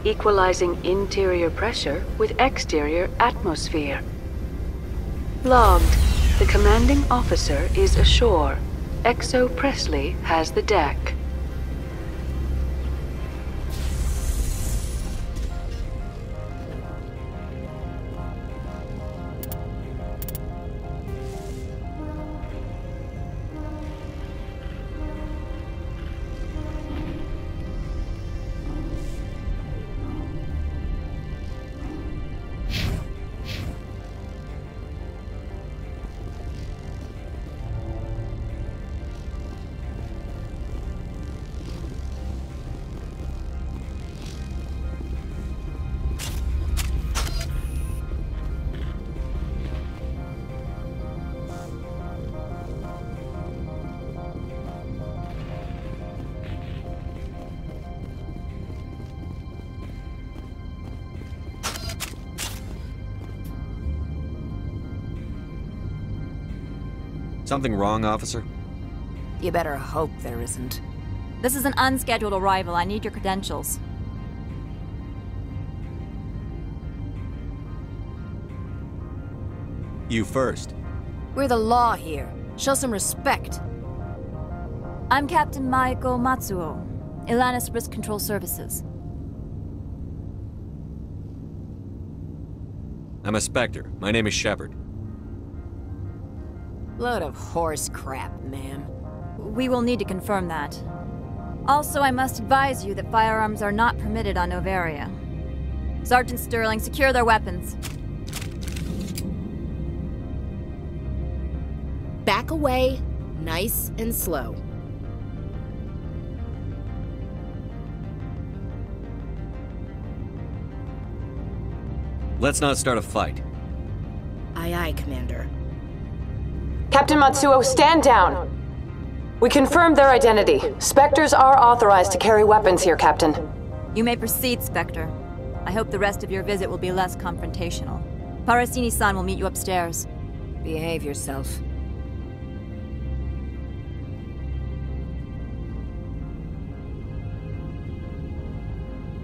Equalizing interior pressure with exterior atmosphere. Logged. The commanding officer is ashore. Exo Presley has the deck. Something wrong, officer? You better hope there isn't. This is an unscheduled arrival. I need your credentials. You first. We're the law here. Show some respect. I'm Captain Maiko Matsuo, Ilanis Risk Control Services. I'm a Spectre. My name is Shepard. Load of horse crap, ma'am. We will need to confirm that. Also, I must advise you that firearms are not permitted on Noveria. Sergeant Sterling, secure their weapons. Back away, nice and slow. Let's not start a fight. Aye, aye, Commander. Captain Matsuo, stand down! We confirmed their identity. Spectres are authorized to carry weapons here, Captain. You may proceed, Spectre. I hope the rest of your visit will be less confrontational. Parasini-san will meet you upstairs. Behave yourself.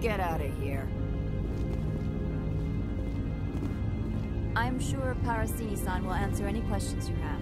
Get out of here. I'm sure Parasini-san will answer any questions you have.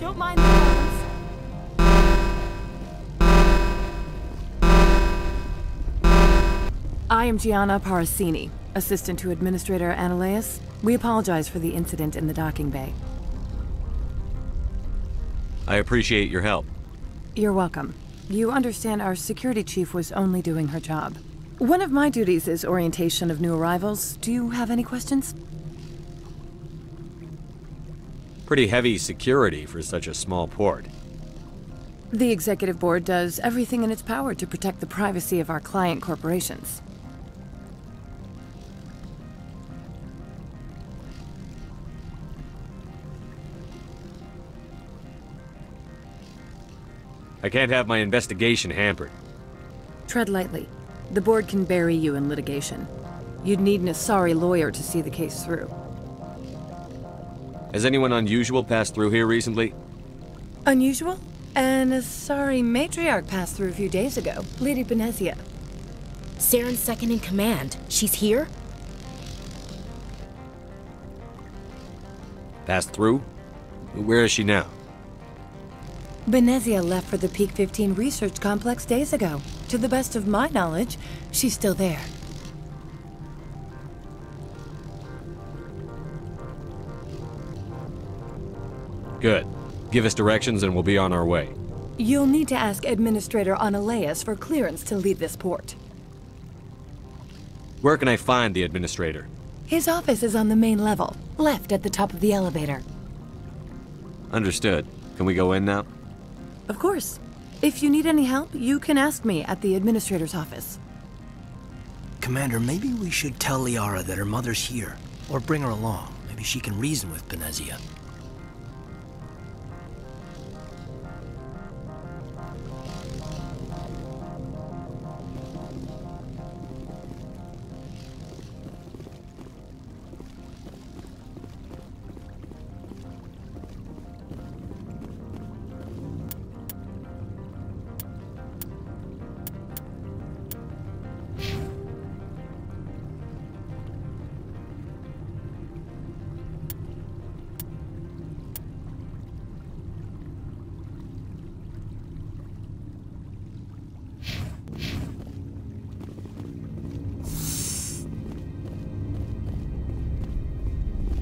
Don't mind the bombs. I am Gianna Parasini, assistant to Administrator Ananias. We apologize for the incident in the docking bay. I appreciate your help. You're welcome. You understand our security chief was only doing her job. One of my duties is orientation of new arrivals. Do you have any questions? Pretty heavy security for such a small port. The executive board does everything in its power to protect the privacy of our client corporations. I can't have my investigation hampered. Tread lightly. The board can bury you in litigation. You'd need an Asari lawyer to see the case through. Has anyone unusual passed through here recently? Unusual? An Asari matriarch passed through a few days ago. Lady Benezia. Saren's second in command. She's here? Passed through? Where is she now? Benezia left for the Peak 15 research complex days ago. To the best of my knowledge, she's still there. Good. Give us directions and we'll be on our way. You'll need to ask Administrator Ananias for clearance to leave this port. Where can I find the administrator? His office is on the main level, left at the top of the elevator. Understood. Can we go in now? Of course. If you need any help, you can ask me at the Administrator's office. Commander, maybe we should tell Liara that her mother's here. Or bring her along. Maybe she can reason with Benezia.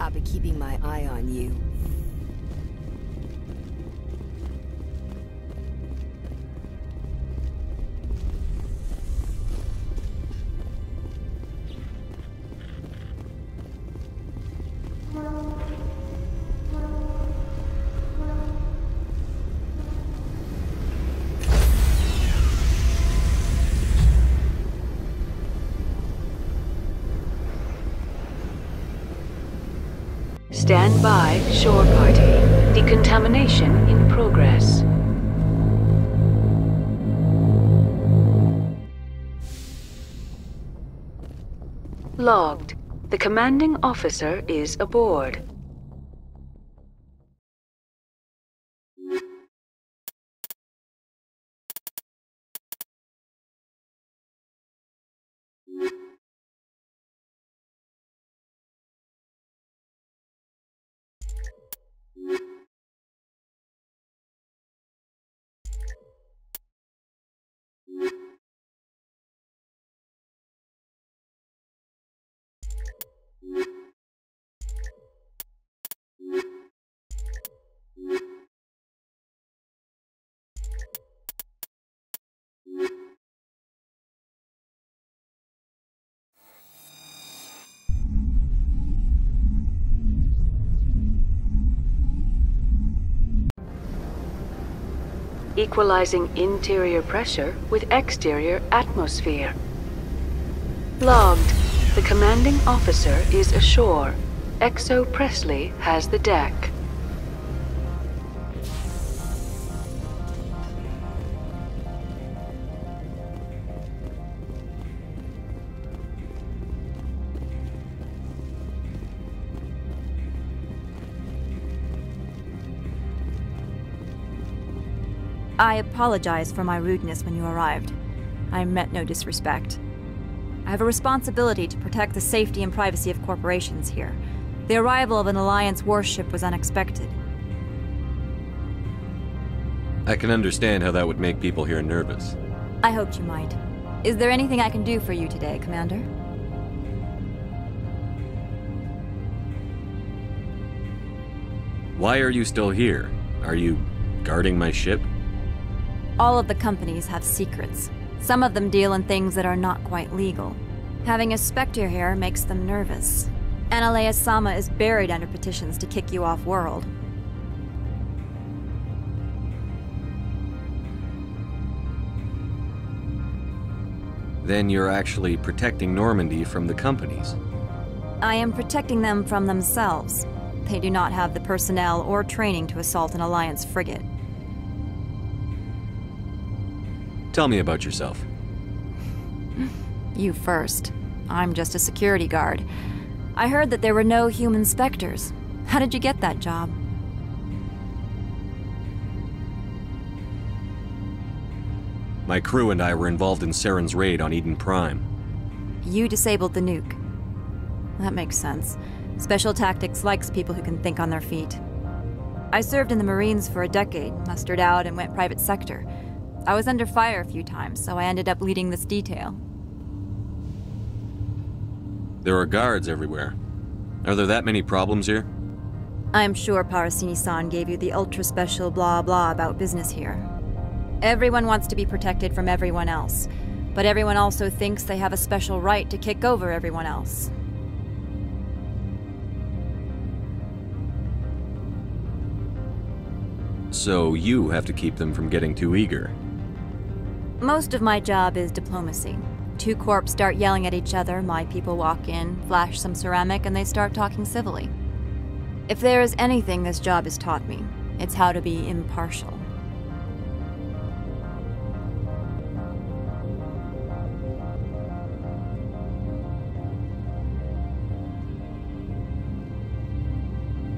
I'll be keeping my eye on you. Stand by, shore party. Decontamination in progress. Logged. The commanding officer is aboard. Equalizing interior pressure with exterior atmosphere. Logged. The commanding officer is ashore. Exo Presley has the deck. I apologize for my rudeness when you arrived. I meant no disrespect. I have a responsibility to protect the safety and privacy of corporations here. The arrival of an Alliance warship was unexpected. I can understand how that would make people here nervous. I hoped you might. Is there anything I can do for you today, Commander? Why are you still here? Are you guarding my ship? All of the companies have secrets. Some of them deal in things that are not quite legal. Having a Spectre here makes them nervous. Analea Sama is buried under petitions to kick you off-world. Then you're actually protecting Normandy from the companies. I am protecting them from themselves. They do not have the personnel or training to assault an Alliance frigate. Tell me about yourself. You first. I'm just a security guard. I heard that there were no human Spectres. How did you get that job? My crew and I were involved in Saren's raid on Eden Prime. You disabled the nuke. That makes sense. Special Tactics likes people who can think on their feet. I served in the Marines for a decade, mustered out and went private sector. I was under fire a few times, so I ended up leading this detail. There are guards everywhere. Are there that many problems here? I'm sure Parasini-san gave you the ultra-special blah-blah about business here. Everyone wants to be protected from everyone else, but everyone also thinks they have a special right to kick over everyone else. So you have to keep them from getting too eager. Most of my job is diplomacy. Two corps start yelling at each other, my people walk in, flash some ceramic, and they start talking civilly. If there is anything this job has taught me, it's how to be impartial.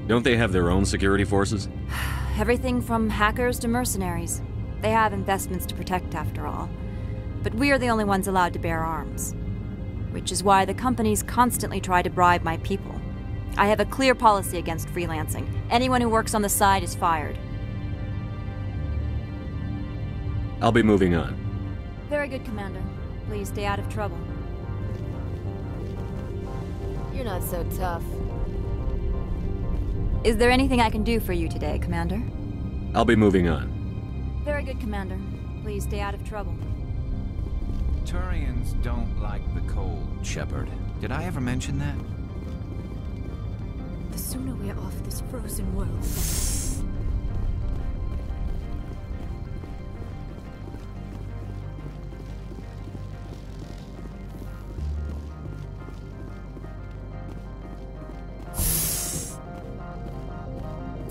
Don't they have their own security forces? Everything from hackers to mercenaries. They have investments to protect, after all. But we are the only ones allowed to bear arms. Which is why the companies constantly try to bribe my people. I have a clear policy against freelancing. Anyone who works on the side is fired. I'll be moving on. Very good, Commander. Please stay out of trouble. You're not so tough. Is there anything I can do for you today, Commander? I'll be moving on. Very good, Commander. Please stay out of trouble. Turians don't like the cold, Shepard. Did I ever mention that? The sooner we're off this frozen world, the better.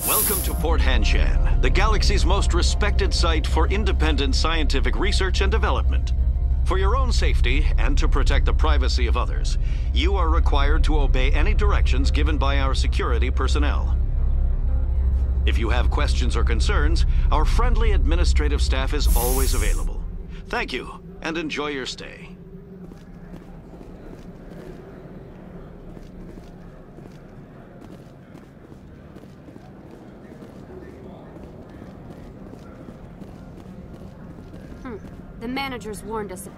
Welcome to Port Hanshan, the galaxy's most respected site for independent scientific research and development. For your own safety, and to protect the privacy of others, you are required to obey any directions given by our security personnel. If you have questions or concerns, our friendly administrative staff is always available. Thank you, and enjoy your stay. The managers warned us.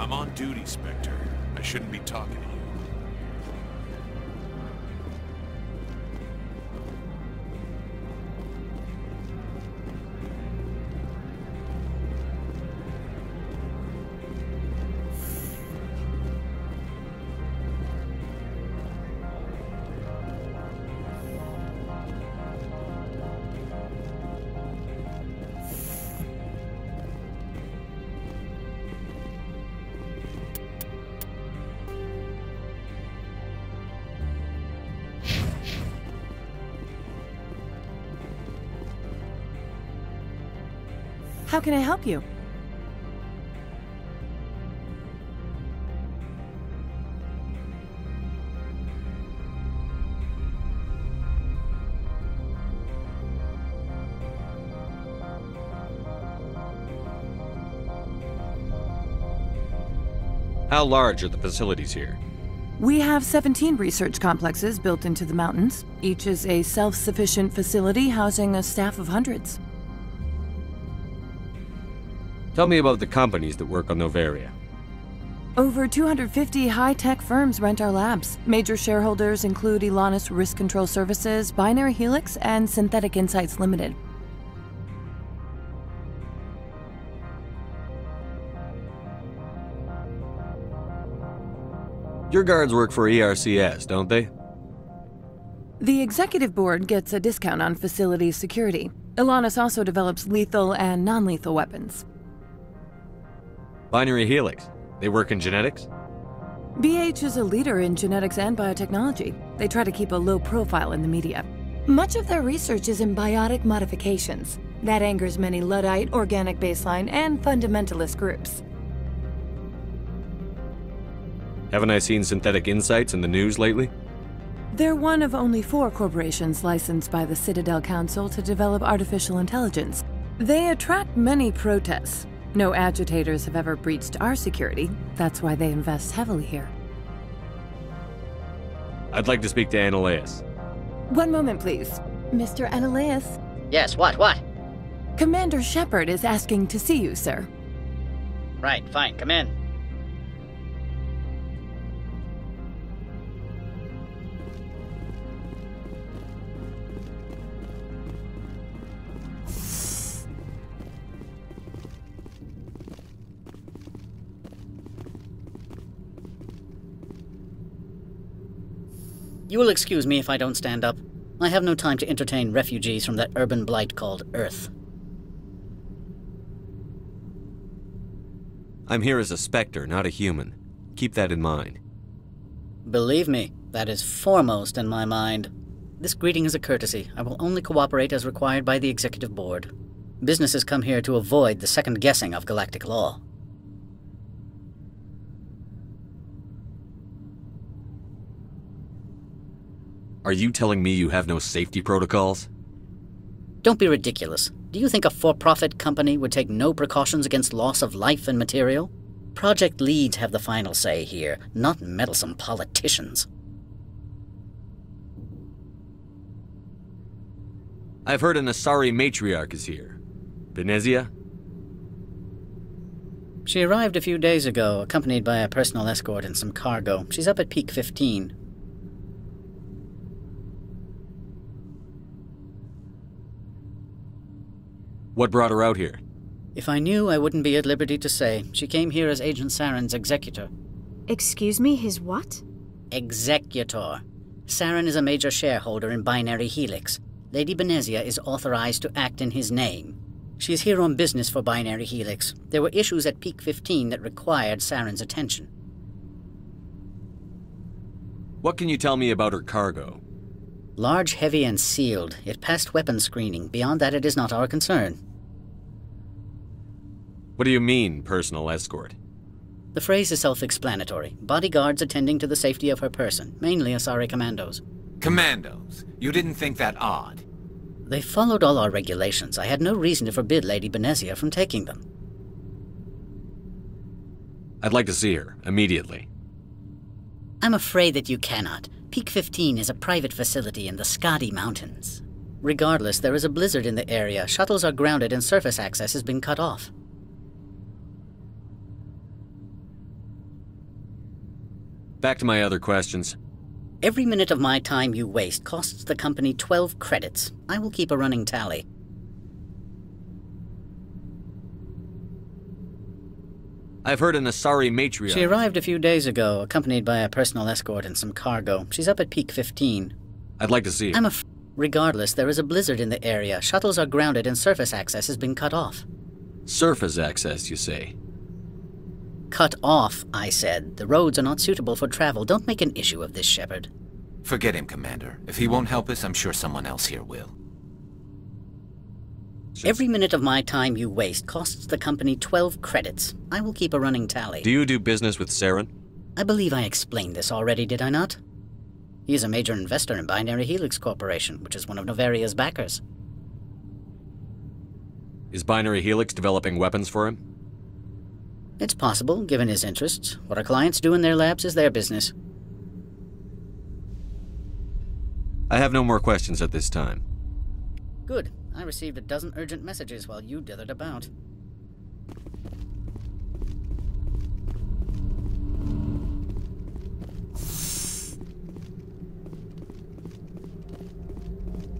I'm on duty, Spectre. I shouldn't be talking to you. How can I help you? How large are the facilities here? We have 17 research complexes built into the mountains. Each is a self-sufficient facility housing a staff of hundreds. Tell me about the companies that work on Noveria. Over 250 high-tech firms rent our labs. Major shareholders include Elanus Risk Control Services, Binary Helix, and Synthetic Insights Limited. Your guards work for ERCS, don't they? The executive board gets a discount on facility security. Elanus also develops lethal and non-lethal weapons. Binary Helix. They work in genetics? BH is a leader in genetics and biotechnology. They try to keep a low profile in the media. Much of their research is in biotic modifications. That angers many Luddite, organic baseline, and fundamentalist groups. Haven't I seen Synthetic Insights in the news lately? They're one of only 4 corporations licensed by the Citadel Council to develop artificial intelligence. They attract many protests. No agitators have ever breached our security. That's why they invest heavily here. I'd like to speak to Annaleus. One moment, please. Mr. Annaleus? Yes, what? Commander Shepard is asking to see you, sir. Right, fine, come in. You will excuse me if I don't stand up. I have no time to entertain refugees from that urban blight called Earth. I'm here as a Spectre, not a human. Keep that in mind. Believe me, that is foremost in my mind. This greeting is a courtesy. I will only cooperate as required by the Executive Board. Businesses come here to avoid the second guessing of galactic law. Are you telling me you have no safety protocols? Don't be ridiculous. Do you think a for-profit company would take no precautions against loss of life and material? Project leads have the final say here, not meddlesome politicians. I've heard an Asari Matriarch is here. Benezia? She arrived a few days ago, accompanied by a personal escort and some cargo. She's up at Peak 15. What brought her out here? If I knew, I wouldn't be at liberty to say. She came here as Agent Saren's executor. Excuse me, his what? Executor. Saren is a major shareholder in Binary Helix. Lady Benezia is authorized to act in his name. She's here on business for Binary Helix. There were issues at Peak 15 that required Saren's attention. What can you tell me about her cargo? Large, heavy, and sealed. It passed weapons screening. Beyond that, it is not our concern. What do you mean, personal escort? The phrase is self-explanatory. Bodyguards attending to the safety of her person, mainly Asari commandos. Commandos? You didn't think that odd? They followed all our regulations. I had no reason to forbid Lady Benezia from taking them. I'd like to see her, immediately. I'm afraid that you cannot. Peak 15 is a private facility in the Skadi Mountains. Regardless, there is a blizzard in the area. Shuttles are grounded and surface access has been cut off. Back to my other questions. Every minute of my time you waste costs the company 12 credits. I will keep a running tally. I've heard an Asari matriarch. She arrived a few days ago, accompanied by a personal escort and some cargo. She's up at Peak 15. I'd like to see her. Regardless, there is a blizzard in the area. Shuttles are grounded and surface access has been cut off. Surface access, you say? Cut off, I said. The roads are not suitable for travel. Don't make an issue of this, Shepard. Forget him, Commander. If he won't help us, I'm sure someone else here will. Every minute of my time you waste costs the company 12 credits. I will keep a running tally. Do you do business with Saren? I believe I explained this already, did I not? He is a major investor in Binary Helix Corporation, which is one of Noveria's backers. Is Binary Helix developing weapons for him? It's possible, given his interests. What our clients do in their labs is their business. I have no more questions at this time. Good. I received a dozen urgent messages while you dithered about.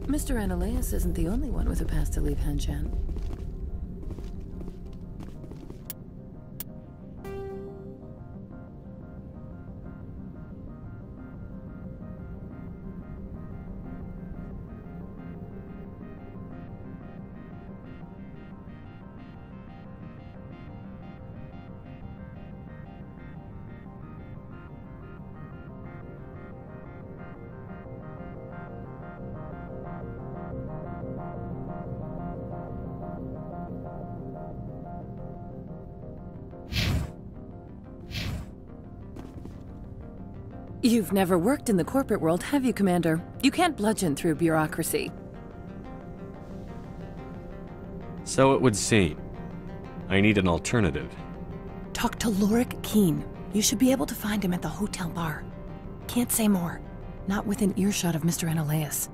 Mr. Ananias isn't the only one with a pass to leave Hanshan. You've never worked in the corporate world, have you, Commander? You can't bludgeon through bureaucracy. So it would seem. I need an alternative. Talk to Lorik Qui'in. You should be able to find him at the hotel bar. Can't say more. Not within earshot of Mr. Ananias.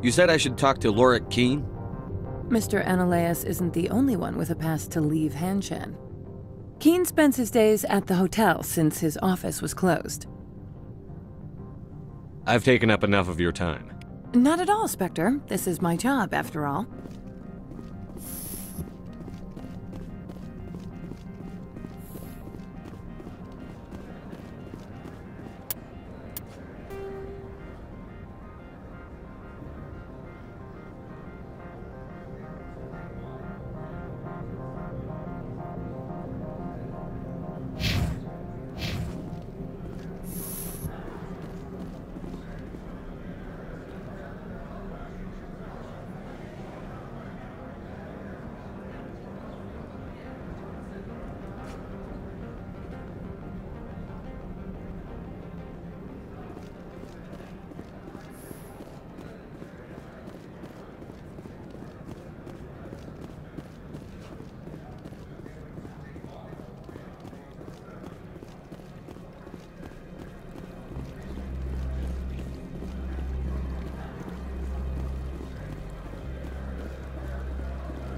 You said I should talk to Lorik Qui'in? Mr. Ananias isn't the only one with a pass to leave Hanshan. Qui'in spends his days at the hotel since his office was closed. I've taken up enough of your time. Not at all, Spectre. This is my job, after all.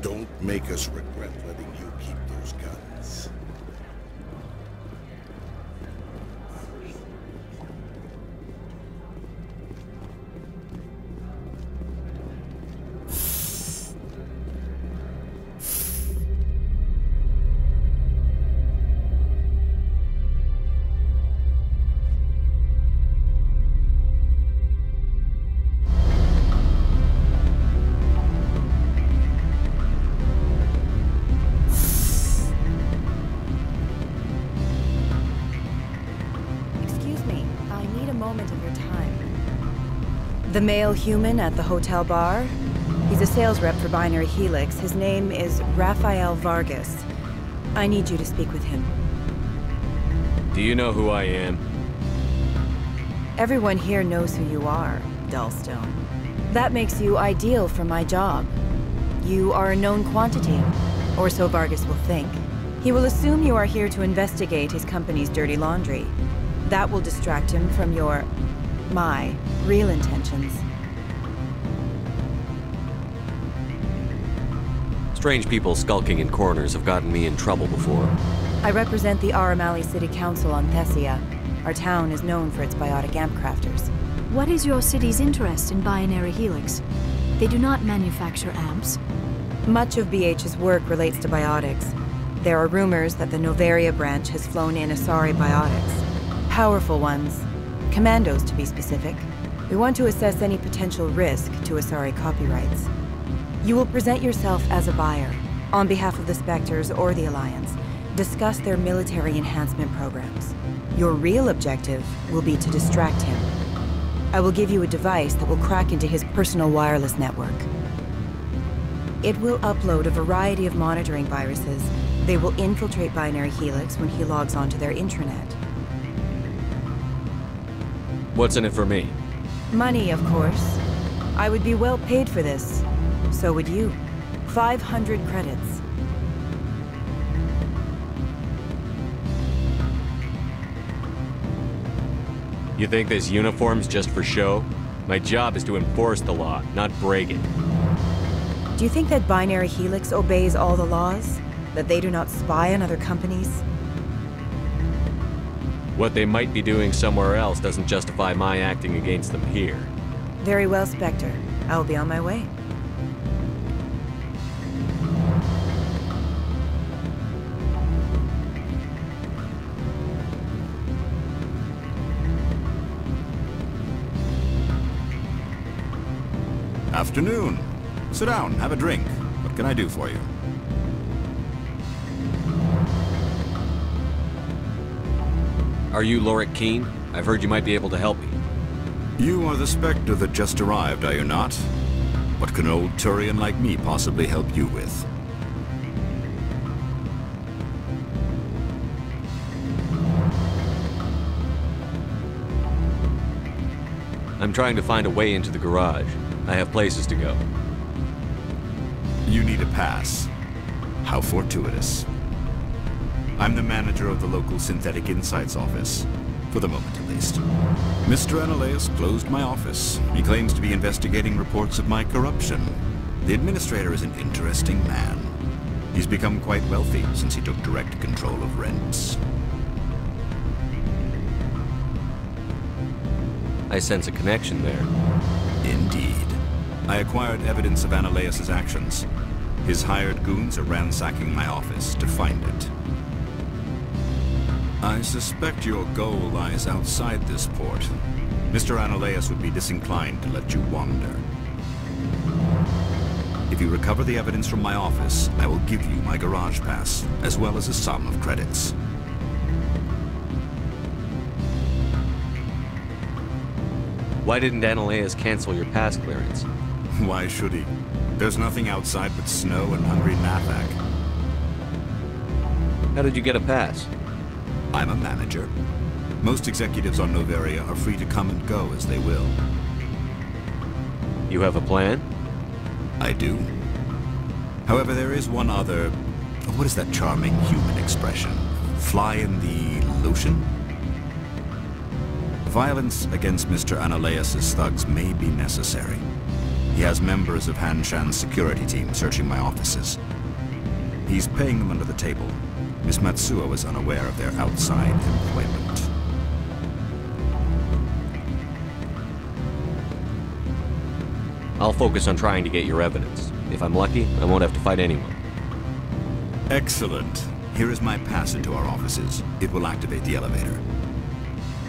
Don't make us regret letting you keep those guns. The male human at the hotel bar? He's a sales rep for Binary Helix. His name is Rafael Vargas. I need you to speak with him. Do you know who I am? Everyone here knows who you are, Dullstone. That makes you ideal for my job. You are a known quantity, or so Vargas will think. He will assume you are here to investigate his company's dirty laundry. That will distract him from my real intentions. Strange people skulking in corners have gotten me in trouble before. I represent the Aramali City Council on Thessia. Our town is known for its biotic amp crafters. What is your city's interest in binary helix? They do not manufacture amps. Much of BH's work relates to biotics. There are rumors that the Noveria branch has flown in Asari biotics. Powerful ones. Commandos, to be specific. We want to assess any potential risk to Asari copyrights. You will present yourself as a buyer, on behalf of the Spectres or the Alliance. Discuss their military enhancement programs. Your real objective will be to distract him. I will give you a device that will crack into his personal wireless network. It will upload a variety of monitoring viruses. They will infiltrate Binary Helix when he logs onto their intranet. What's in it for me? Money, of course. I would be well paid for this. So would you. 500 credits. You think this uniform's just for show? My job is to enforce the law, not break it. Do you think that Binary Helix obeys all the laws? That they do not spy on other companies? What they might be doing somewhere else doesn't justify my acting against them here. Very well, Spectre. I will be on my way. Afternoon. Sit down, have a drink. What can I do for you? Are you Lorik Qui'in? I've heard you might be able to help me. You are the Spectre that just arrived, are you not? What can an old Turian like me possibly help you with? I'm trying to find a way into the garage. I have places to go. You need a pass. How fortuitous. I'm the manager of the local Synthetic Insights office. For the moment, at least. Mr. Analeus closed my office. He claims to be investigating reports of my corruption. The administrator is an interesting man. He's become quite wealthy since he took direct control of rents. I sense a connection there. Indeed. I acquired evidence of Analeus' actions. His hired goons are ransacking my office to find it. I suspect your goal lies outside this port. Mr. Analeus would be disinclined to let you wander. If you recover the evidence from my office, I will give you my garage pass, as well as a sum of credits. Why didn't Analeus cancel your pass clearance? Why should he? There's nothing outside but snow and hungry Nathak. How did you get a pass? I'm a manager. Most executives on Noveria are free to come and go as they will. You have a plan? I do. However, there is one other... What is that charming human expression? Fly in the lotion? Violence against Mr. Analeus' thugs may be necessary. He has members of Hanshan's security team searching my offices. He's paying them under the table. Miss Matsuo is unaware of their outside employment. I'll focus on trying to get your evidence. If I'm lucky, I won't have to fight anyone. Excellent. Here is my pass into our offices. It will activate the elevator.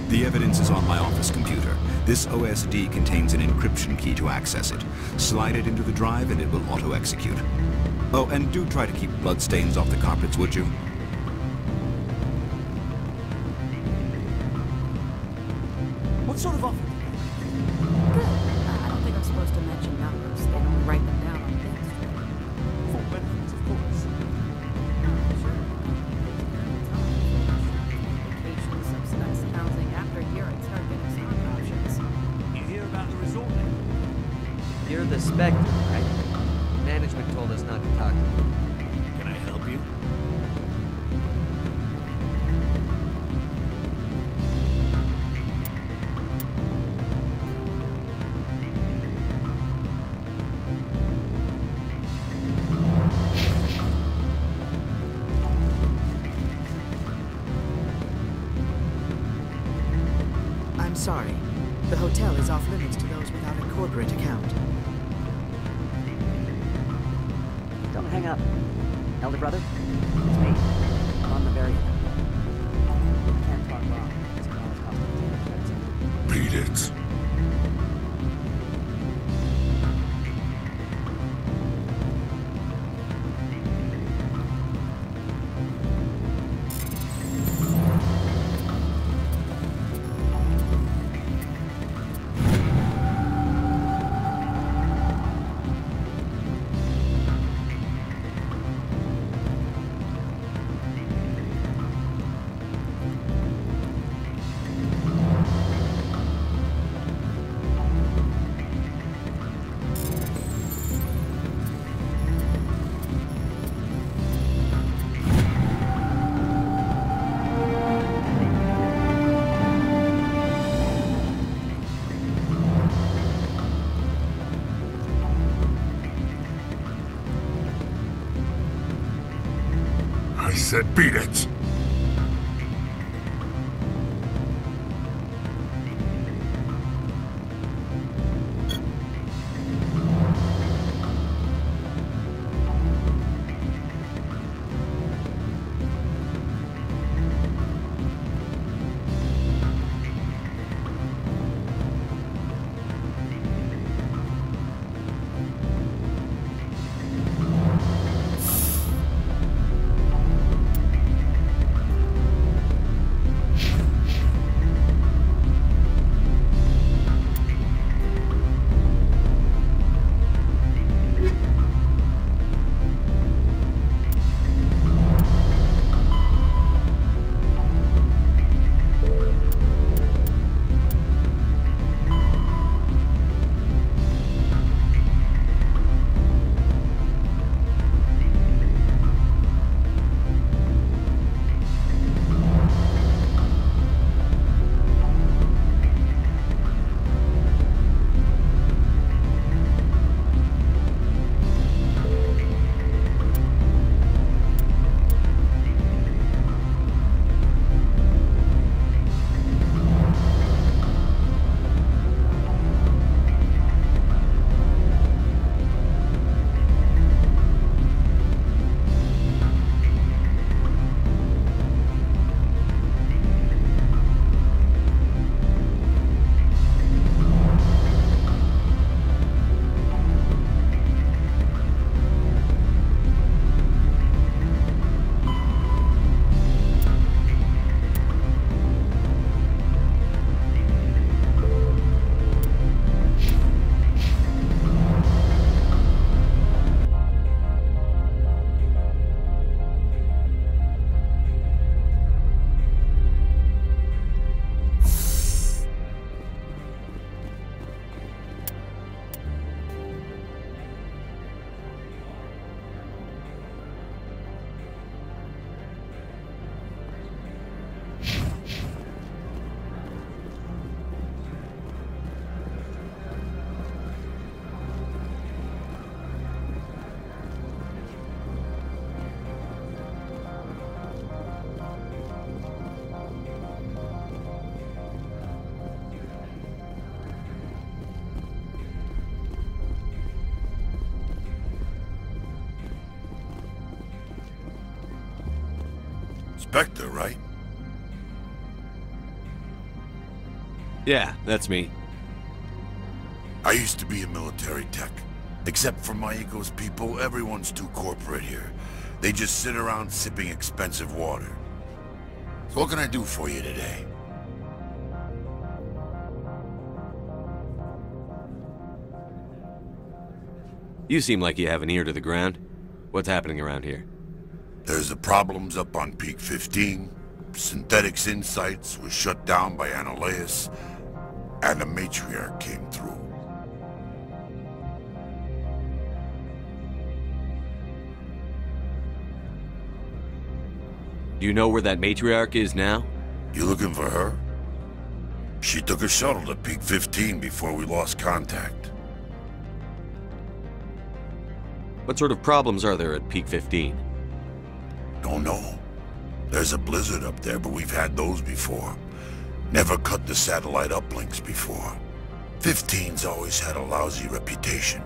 The evidence is on my office computer. This OSD contains an encryption key to access it. Slide it into the drive and it will auto-execute. Oh, and do try to keep bloodstains off the carpets, would you? What sort of offer? Good. I don't think I'm supposed to mention numbers. They don't write them down on things. For benefits, of course. Sure. Vacation, subsidized housing. After a year, I'd start getting stock options. You hear about the resort now? You're the Spectre, right? Management told us not to talk to you. Can I help you? sorry. The hotel is off limits to those without a corporate account. Don't hang up. Elder brother, it's me. I'm on Noveria. I can't talk long. It's gonna always cost me 10 credits. Beat it. I said beat it! Spectre, right? Yeah, that's me. I used to be a military tech. Except for my ego's people, everyone's too corporate here. They just sit around sipping expensive water. So what can I do for you today? You seem like you have an ear to the ground. What's happening around here? There's the problems up on Peak 15. Synthetics Insights was shut down by Annihilus, and the Matriarch came through. Do you know where that Matriarch is now? You looking for her? She took a shuttle to Peak 15 before we lost contact. What sort of problems are there at Peak 15? Don't know. There's a blizzard up there, but we've had those before. Never cut the satellite uplinks before. 15's always had a lousy reputation.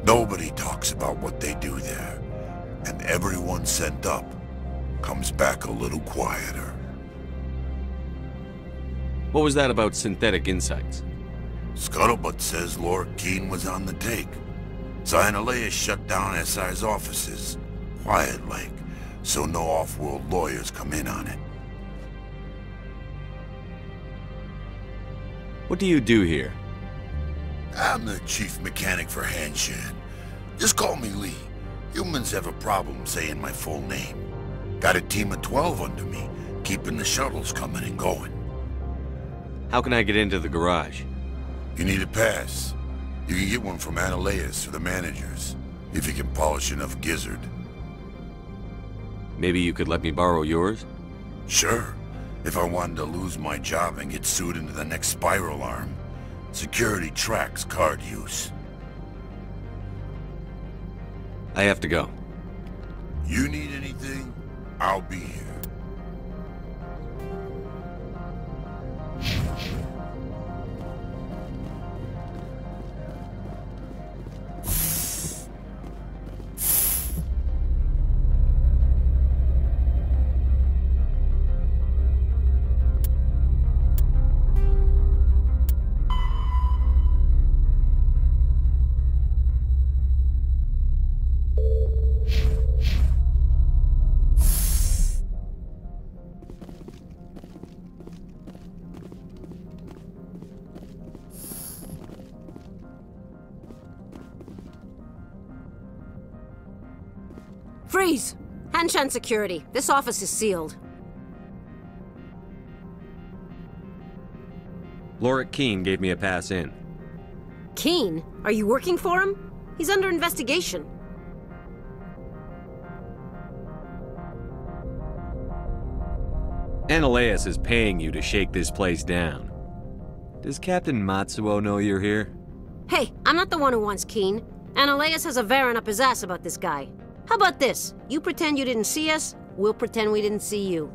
Nobody talks about what they do there. And everyone sent up comes back a little quieter. What was that about synthetic insights? Scuttlebutt says Lorik Qui'in was on the take. Zionaleia shut down SI's offices, quiet-like, so no off-world lawyers come in on it. What do you do here? I'm the chief mechanic for Hanshan. Just call me Lee. Humans have a problem saying my full name. Got a team of 12 under me, keeping the shuttles coming and going. How can I get into the garage? You need a pass. You can get one from Analeas or the managers, if you can polish enough gizzard. Maybe you could let me borrow yours? Sure. If I wanted to lose my job and get sued into the next spiral arm. Security tracks card use. I have to go. You need anything? I'll be here. Freeze! Hanshan security. This office is sealed. Lorik Qui'in gave me a pass in. Qui'in? Are you working for him? He's under investigation. Analeas is paying you to shake this place down. Does Captain Matsuo know you're here? Hey, I'm not the one who wants Qui'in. Analeas has a Varen up his ass about this guy. How about this? You pretend you didn't see us, we'll pretend we didn't see you.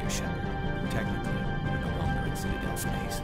here, Shepard. Technically, we're no longer in Citadel space.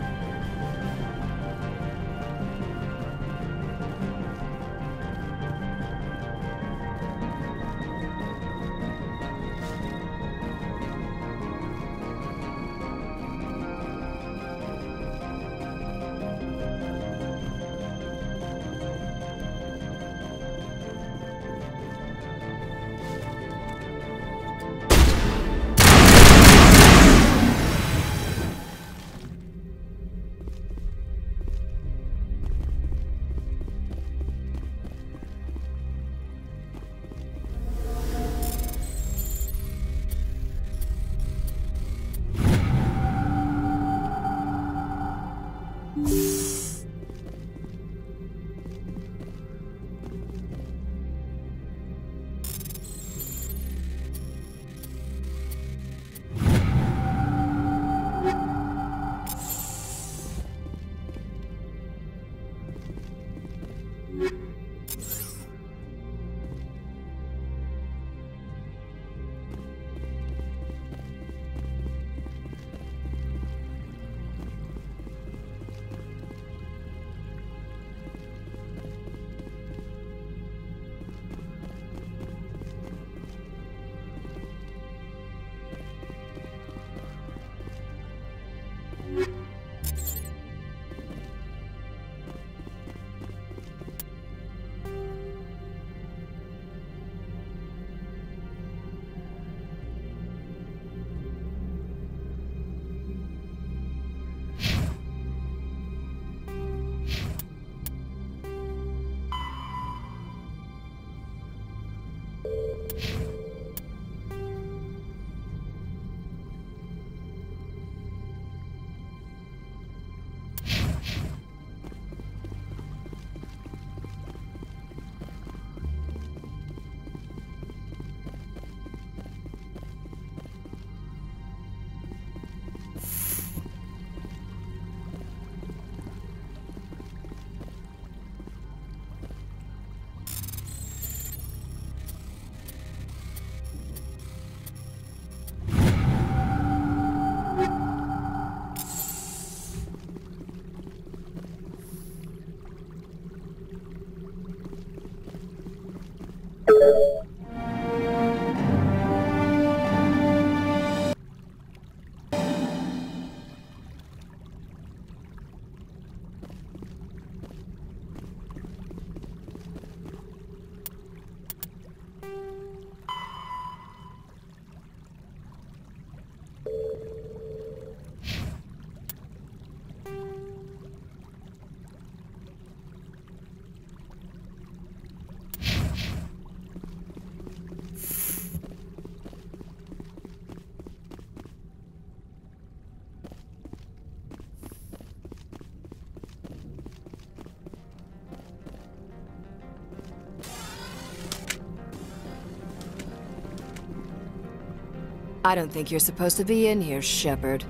I don't think you're supposed to be in here, Shepard.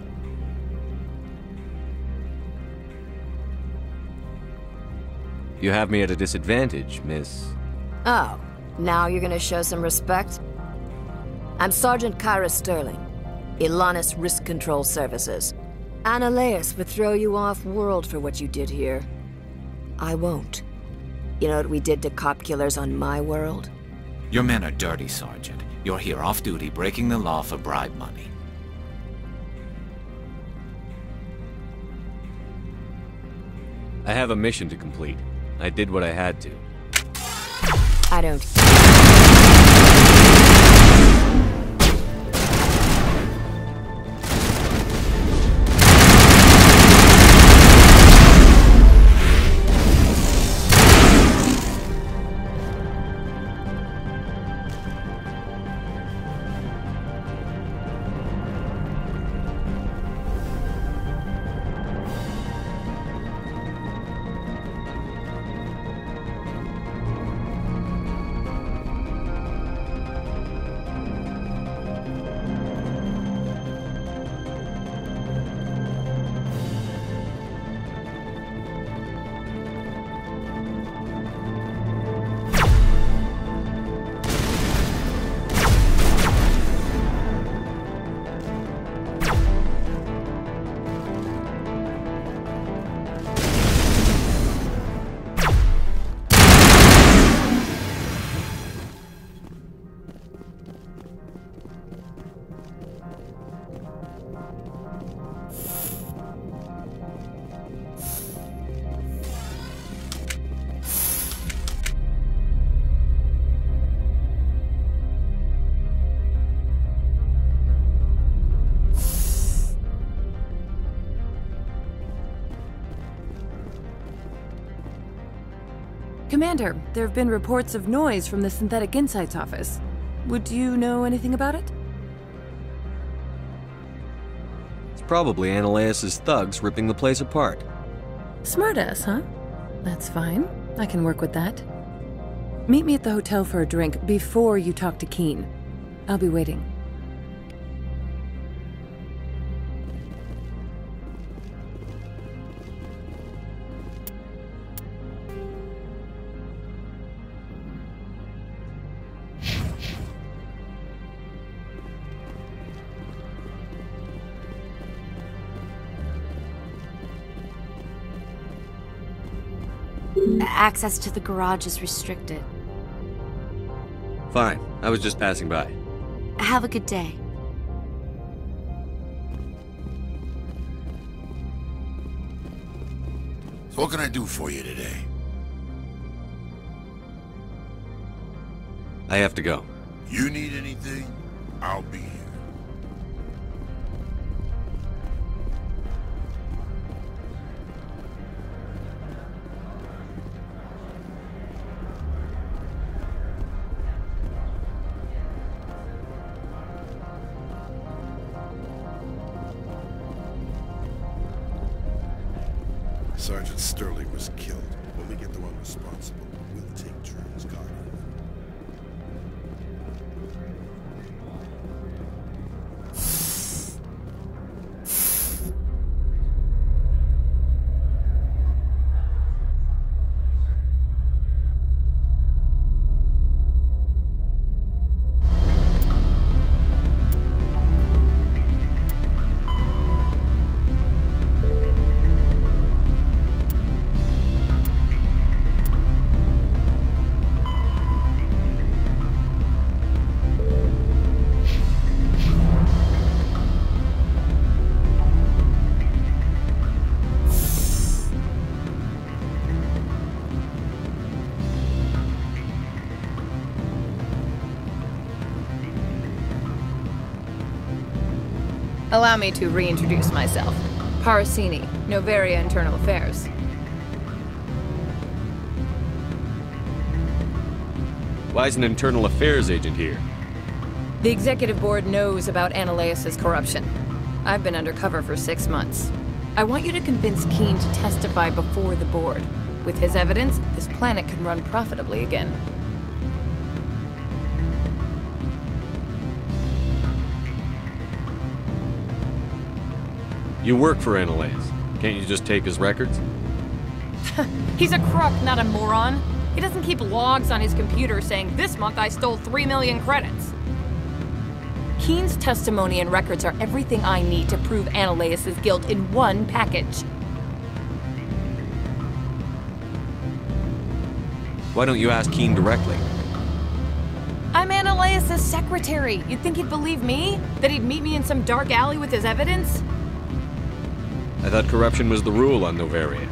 You have me at a disadvantage, miss. Oh, now you're gonna show some respect? I'm Sergeant Kyra Sterling, Ilanis Risk Control Services. Annaleus would throw you off-world for what you did here. I won't. You know what we did to cop killers on my world? Your men are dirty, Sergeant. You're here off-duty, breaking the law for bribe money. I have a mission to complete. I did what I had to. I don't... Commander, there have been reports of noise from the Synthetic Insights office. Would you know anything about it? It's probably Ananias' thugs ripping the place apart. Smartass, huh? That's fine. I can work with that. Meet me at the hotel for a drink before you talk to Qui'in. I'll be waiting. Access to the garage is restricted. Fine. I was just passing by. Have a good day. So what can I do for you today? I have to go. You need anything? I'll be here. Sergeant Sterling was killed. When we get the one responsible, we'll take turns guarding him. Allow me to reintroduce myself. Parasini, Noveria Internal Affairs. Why is an internal affairs agent here? The executive board knows about Ananias' corruption. I've been undercover for 6 months. I want you to convince Qui'in to testify before the board. With his evidence, this planet can run profitably again. You work for Ananias. Can't you just take his records? He's a crook, not a moron. He doesn't keep logs on his computer saying, "This month I stole 3 million credits." Qui'in's testimony and records are everything I need to prove Ananias' guilt in one package. Why don't you ask Qui'in directly? I'm Ananias' secretary. You'd think he'd believe me? That he'd meet me in some dark alley with his evidence? I thought corruption was the rule on Noveria.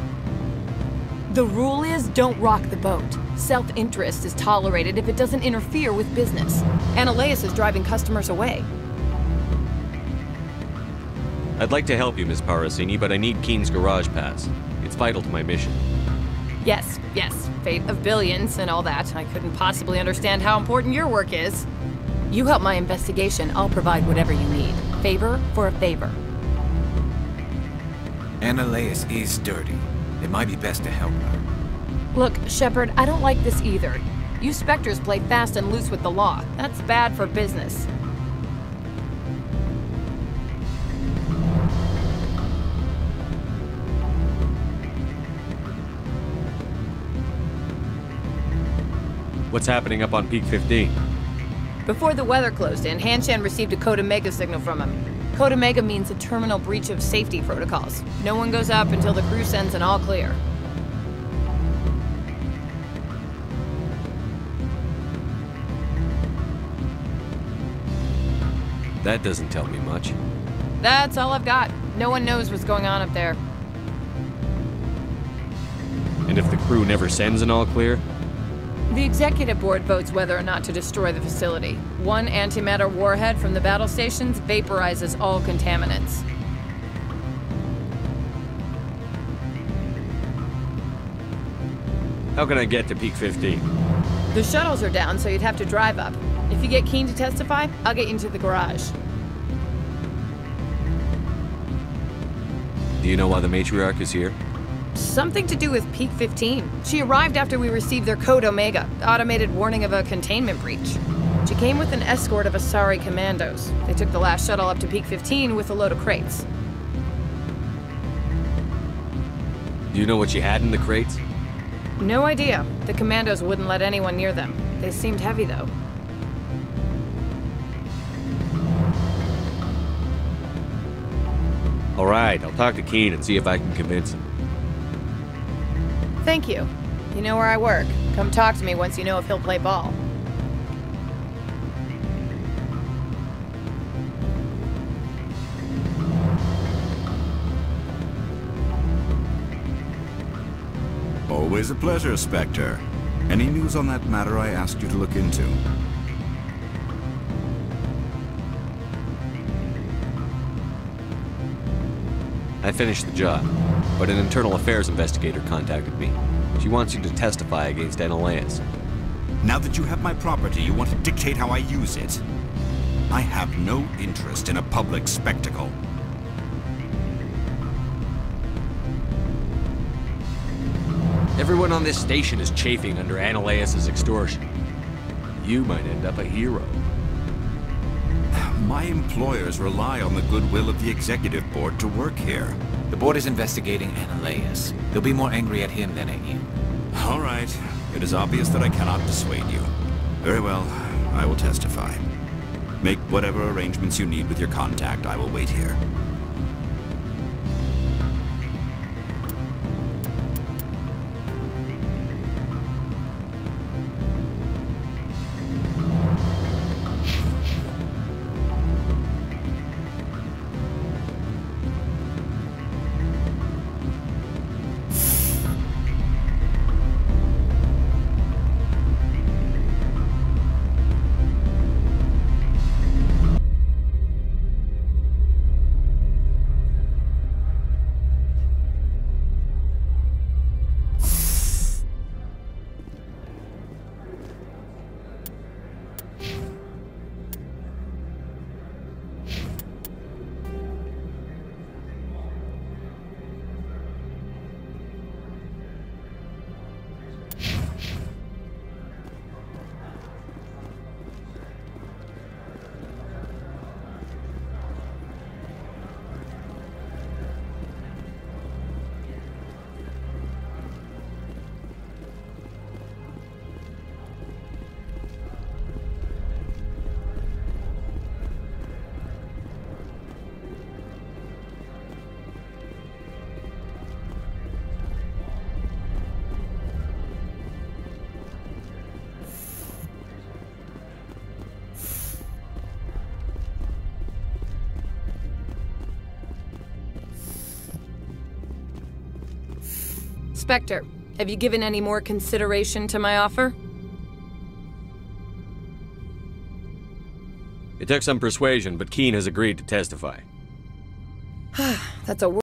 The rule is, don't rock the boat. Self-interest is tolerated if it doesn't interfere with business. Ananias is driving customers away. I'd like to help you, Ms. Parasini, but I need Qui'in's garage pass. It's vital to my mission. Yes, fate of billions and all that. I couldn't possibly understand how important your work is. You help my investigation, I'll provide whatever you need. Favor for a favor. Ananias is dirty. It might be best to help her. Look, Shepard, I don't like this either. You Spectres play fast and loose with the law. That's bad for business. What's happening up on Peak 15? Before the weather closed in, Hanshan received a Code Omega signal from him. Code Omega means a terminal breach of safety protocols. No one goes up until the crew sends an all clear. That doesn't tell me much. That's all I've got. No one knows what's going on up there. And if the crew never sends an all-clear? The executive board votes whether or not to destroy the facility. One antimatter warhead from the battle stations vaporizes all contaminants. How can I get to Peak 15? The shuttles are down, so you'd have to drive up. If you get Qui'in to testify, I'll get you into the garage. Do you know why the Matriarch is here? Something to do with Peak 15. She arrived after we received their Code Omega, automated warning of a containment breach. She came with an escort of Asari commandos. They took the last shuttle up to Peak 15 with a load of crates. Do you know what she had in the crates? No idea. The commandos wouldn't let anyone near them. They seemed heavy, though. All right, I'll talk to Qui'in and see if I can convince him. Thank you. You know where I work. Come talk to me once you know if he'll play ball. Always a pleasure, Spectre. Any news on that matter I asked you to look into? I finished the job, but an internal affairs investigator contacted me. She wants you to testify against Anoleus. Now that you have my property, you want to dictate how I use it. I have no interest in a public spectacle. Everyone on this station is chafing under Anoleus' extortion. You might end up a hero. My employers rely on the goodwill of the executive board to work here. The board is investigating Anoleus. They'll be more angry at him than at you. All right. It is obvious that I cannot dissuade you. Very well. I will testify. Make whatever arrangements you need with your contact. I will wait here. Spectre, have you given any more consideration to my offer? It took some persuasion, but Qui'in has agreed to testify. That's a